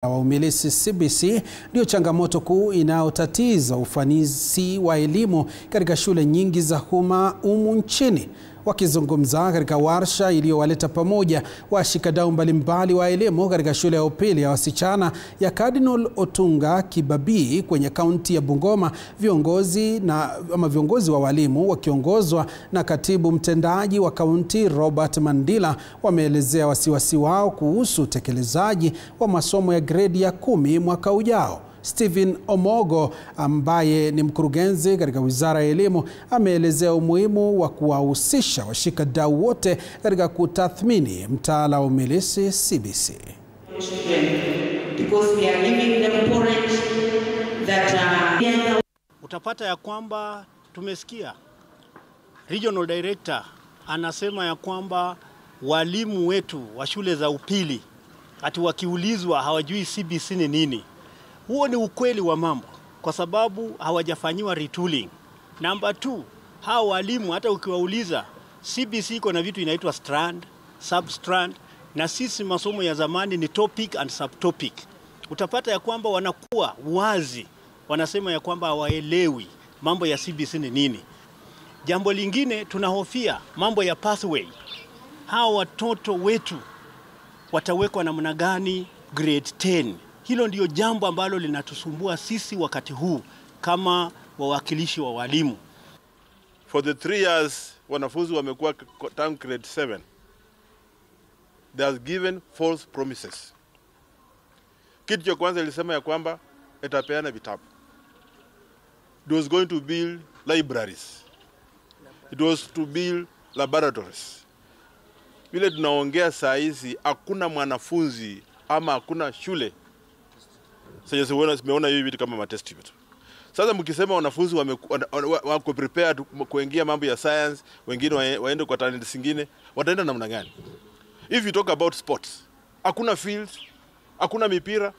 wa umilisi CBC ndio changamoto kuu inayotatiza ufanisi wa elimu katika shule nyingi za umma humu nchini. Wakizungumza katika warsha iliyowaleta pamoja washikadau mbalimbali wa elimu katika shule ya upili ya wasichana ya Cardinal Otunga Kibabii kwenye kaunti ya Bungoma, viongozi wa walimu wakiongozwa na katibu mtendaji wa kaunti Robert Mandila wameelezea wasiwasi wao kuhusu utekelezaji wa masomo ya gredi ya 10 mwaka ujao. Stephen Omogo ambaye ni mkurugenzi katika Wizara ya Elimu ameelezea umuhimu wa kuwahusisha washikadau wote katika kutathmini mtaala wa umilisi CBC. Utapata ya kwamba tumesikia Regional Director anasema ya kwamba walimu wetu wa shule za upili ati wakiulizwa hawajui CBC ni nini. Huo ni ukweli wa mambo kwa sababu hawajafanyiwa retooling. Number 2, hao walimu hata ukiwauliza CBC iko na vitu inaitwa strand, substrand, na sisi masomo ya zamani ni topic and subtopic. Utapata ya kwamba wanakuwa wazi, wanasema ya kwamba hawaelewi mambo ya CBC ni nini. Jambo lingine tunahofia mambo ya pathway. Hao watoto wetu watawekwa namna gani grade 10? Hilo ndio jambo ambalo linatusumbua sisi wakati huu kama wawakilishi wa walimu. For the 3 years wanafunzi wamekuwa tangu grade 7. They have given false promises. Kitu cha kwanza ilisema ya kwamba itapeana vitabu. It was going to build libraries. It was to build laboratories. Vile tunaongea saa hizi hakuna mwanafunzi ama hakuna shule sasa simeona hivi vitu kama matest tube. Sasa mkisema wanafunzi wako prepared kuingia mambo ya science, wengine waende kwa talent zingine, wataenda namna gani? If you talk about sports, hakuna fields, hakuna mipira.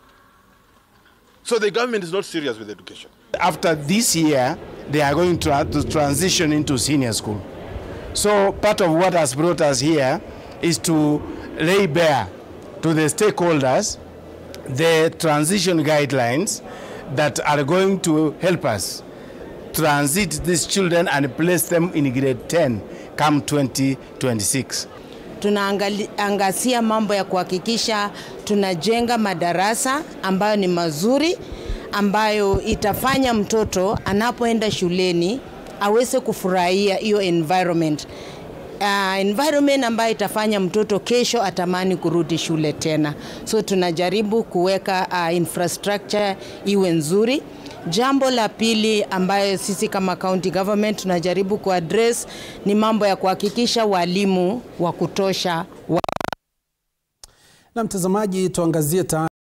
So the government is not serious with education. After this year, they are going to transition into senior school. So part of what has brought us here is to lay bare to the stakeholders the transition guidelines that are going to help us transit these children and place them in grade 10 come 2026. Tunaangazia mambo ya kuhakikisha tunajenga madarasa ambayo ni mazuri, ambayo itafanya mtoto anapoenda shuleni aweze kufurahia hiyo environment. Environment ambayo itafanya mtoto kesho atamani kurudi shule tena. So tunajaribu kuweka infrastructure iwe nzuri. Jambo la pili ambayo sisi kama county government tunajaribu kuaddress ni mambo ya kuhakikisha walimu wa kutosha. Na mtazamaji, tuangazie